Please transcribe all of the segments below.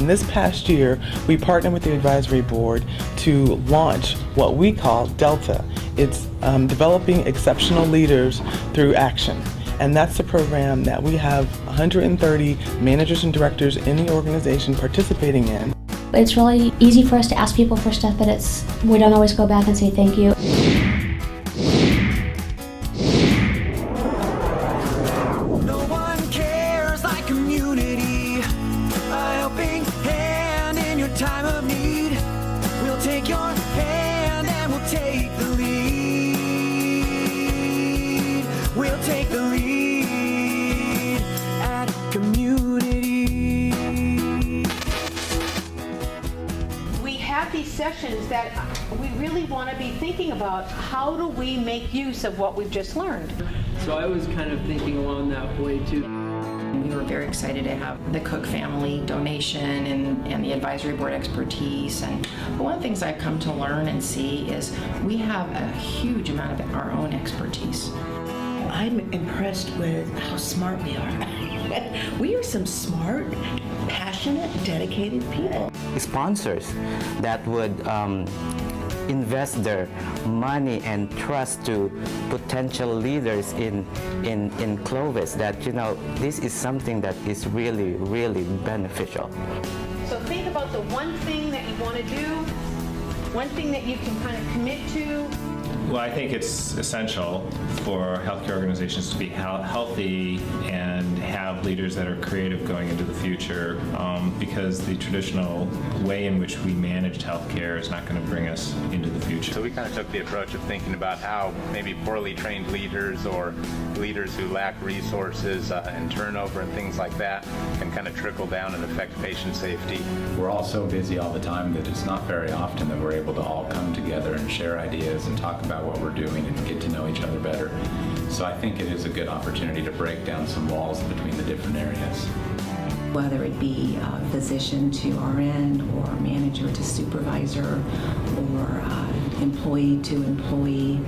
And this past year, we partnered with the advisory board to launch what we call Delta. It's developing exceptional leaders through action. And that's the program that we have 130 managers and directors in the organization participating in. It's really easy for us to ask people for stuff, but we don't always go back and say thank you. No one cares like community, a helping hand in your time of need. We'll take your hand and we'll take the lead. We'll take the lead at community. We have these sessions that we really want to be thinking about how do we make use of what we've just learned. So I was kind of thinking along that way too. We were very excited to have the Cook family donation and the advisory board expertise. And one of the things I've come to learn and see is we have a huge amount of our own expertise. I'm impressed with how smart we are. We are some smart, passionate, dedicated people. Sponsors that would invest their money and trust to potential leaders in Clovis, that this is something that is really, really beneficial. So think about the one thing that you want to do, one thing that you can kind of commit to. Well, I think it's essential for healthcare organizations to be healthy and have leaders that are creative going into the future, because the traditional way in which we managed healthcare is not going to bring us into the future. So we kind of took the approach of thinking about how maybe poorly trained leaders or leaders who lack resources and turnover and things like that can kind of trickle down and affect patient safety. We're all so busy all the time that it's not very often that we're able to all come together and share ideas and talk about what we're doing and get to know each other better. So I think it is a good opportunity to break down some walls between the different areas. Whether it be physician to RN or manager to supervisor or employee to employee,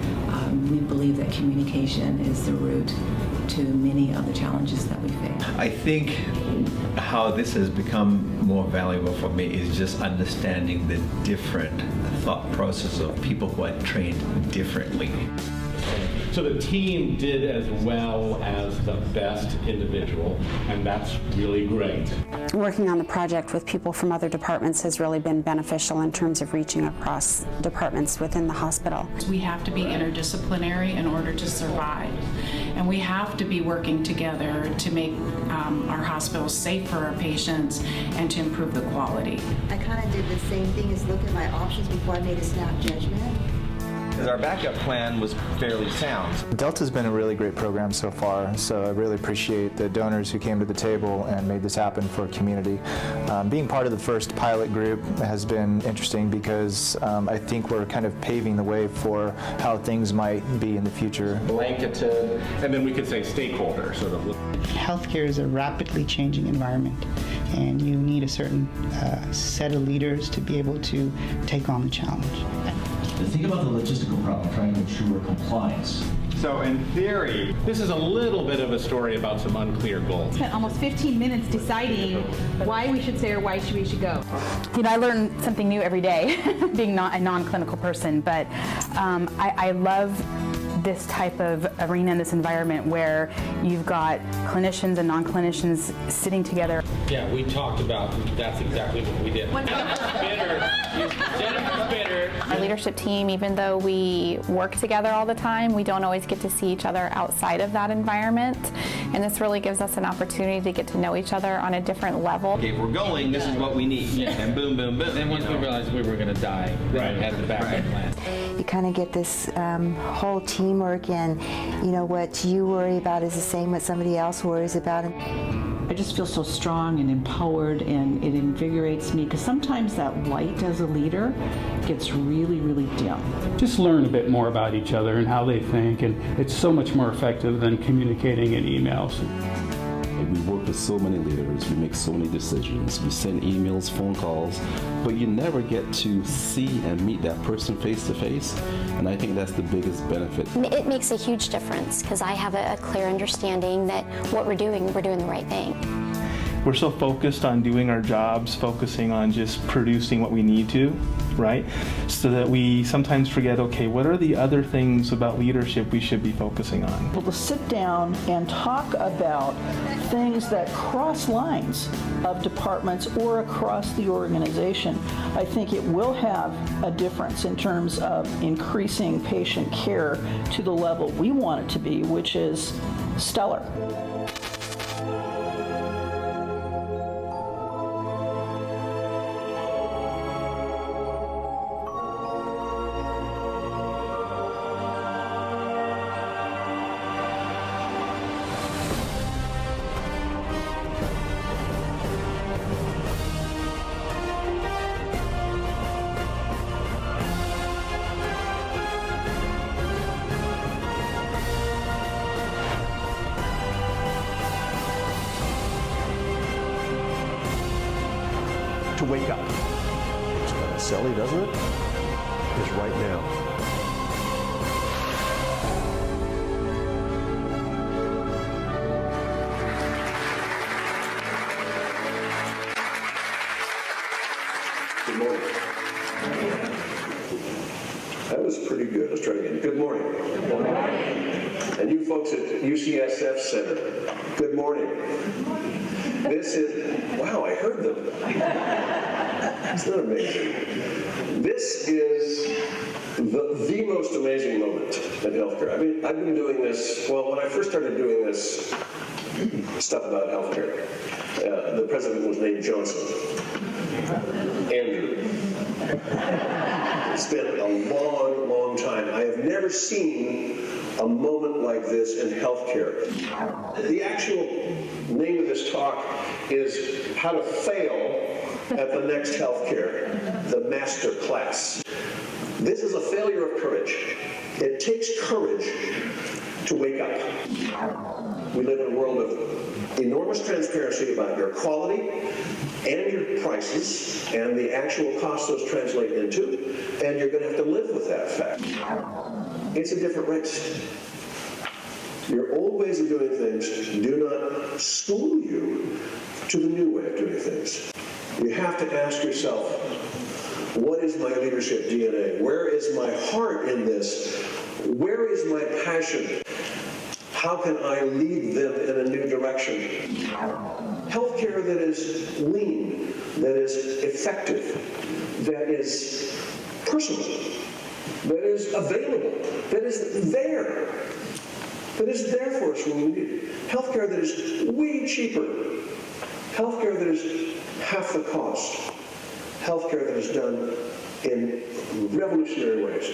we believe that communication is the root to many of the challenges that we face. I think how this has become more valuable for me is just understanding the different thought process of people who are trained differently. So the team did as well as the best individual, and that's really great. Working on the project with people from other departments has really been beneficial in terms of reaching across departments within the hospital. We have to be interdisciplinary in order to survive, and we have to be working together to make our hospitals safe for our patients and to improve the quality. I kind of did the same thing as look at my options before I made a snap judgment. Our backup plan was fairly sound. Delta's been a really great program so far, so I really appreciate the donors who came to the table and made this happen for our community. Being part of the first pilot group has been interesting because I think we're kind of paving the way for how things might be in the future. Blanketed, and then we could say stakeholder sort of. Healthcare is a rapidly changing environment, and you need a certain set of leaders to be able to take on the challenge. Think about the logistical problem, trying to ensure compliance. So in theory, this is a little bit of a story about some unclear goals. Spent almost 15 minutes deciding why we should stay or why we should go. I learn something new every day, being not a non-clinical person, but I love this type of arena and this environment where you've got clinicians and non-clinicians sitting together. Yeah, we talked about that's exactly what we did. Jennifer's bitter. Our leadership team, even though we work together all the time, we don't always get to see each other outside of that environment. And this really gives us an opportunity to get to know each other on a different level. Okay, if we're going, this is what we need. Yeah. And boom, boom, boom. Then once we realized we were going to die, had the backup plan. You kind of get this whole teamwork, and what you worry about is the same what somebody else worries about. I just feel so strong and empowered, and it invigorates me, because sometimes that light as a leader gets really, really dim. Just learn a bit more about each other and how they think, and it's so much more effective than communicating in emails. We work with so many leaders, we make so many decisions, we send emails, phone calls, but you never get to see and meet that person face to face, and I think that's the biggest benefit. It makes a huge difference because I have a clear understanding that what we're doing the right thing. we're so focused on doing our jobs, focusing on just producing what we need to, right? So that we sometimes forget, okay, what are the other things about leadership we should be focusing on? To sit down and talk about things that cross lines of departments or across the organization, I think it will have a difference in terms of increasing patient care to the level we want it to be, which is stellar. To wake up. It's kind of silly, doesn't it? Is right now. Good morning. That was pretty good. Let's try it again. Good morning. Good morning. And you folks at UCSF Center, good morning. This is, wow, I heard them. Isn't that amazing? This is the most amazing moment in healthcare. I mean, I've been doing this, well, when I first started doing this stuff about healthcare, the president was named Johnson. Andrew. It's been a long, long time. I have never seen a moment like this in healthcare. The actual name of this talk is How to Fail at the Next Healthcare, the Master Class. This is a failure of courage. It takes courage to wake up. We live in a world of enormous transparency about your quality and your prices and the actual cost those translate into, and you're going to have to live with that fact. It's a different race. Your old ways of doing things do not school you to the new way of doing things. You have to ask yourself, what is my leadership DNA? Where is my heart in this? Where is my passion? How can I lead them in a new direction? Healthcare that is lean, that is effective, that is personal, that is available, that is there for us when we need it. Healthcare that is way cheaper. Healthcare that is half the cost. Healthcare that is done in revolutionary ways.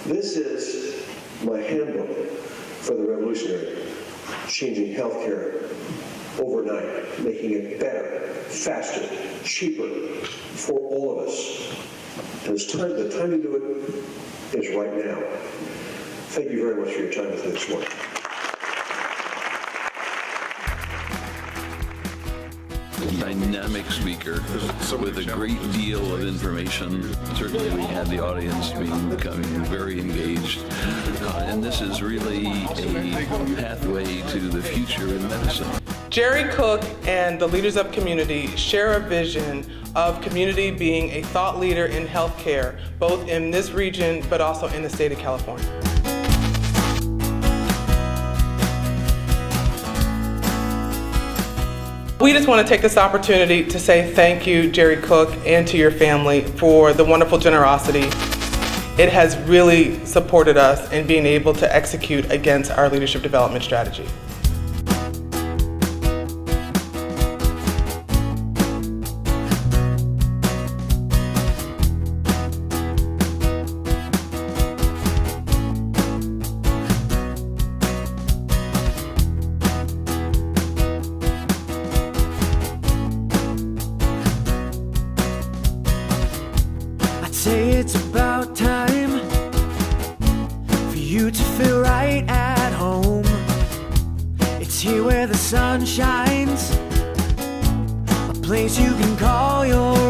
This is my handbook for the revolutionary, changing healthcare overnight, making it better, faster, cheaper for all of us. And the time to do it is right now. Thank you very much for your time with me this morning. Dynamic speaker with a great deal of information. Certainly we had the audience becoming very engaged. And this is really a pathway to the future in medicine. Jerry Cook and the Leaders Up community share a vision of community being a thought leader in healthcare, both in this region but also in the state of California. We just want to take this opportunity to say thank you, Jerry Cook, and to your family for the wonderful generosity. It has really supported us in being able to execute against our leadership development strategy. Say it's about time for you to feel right at home. It's here where the sun shines, a place you can call your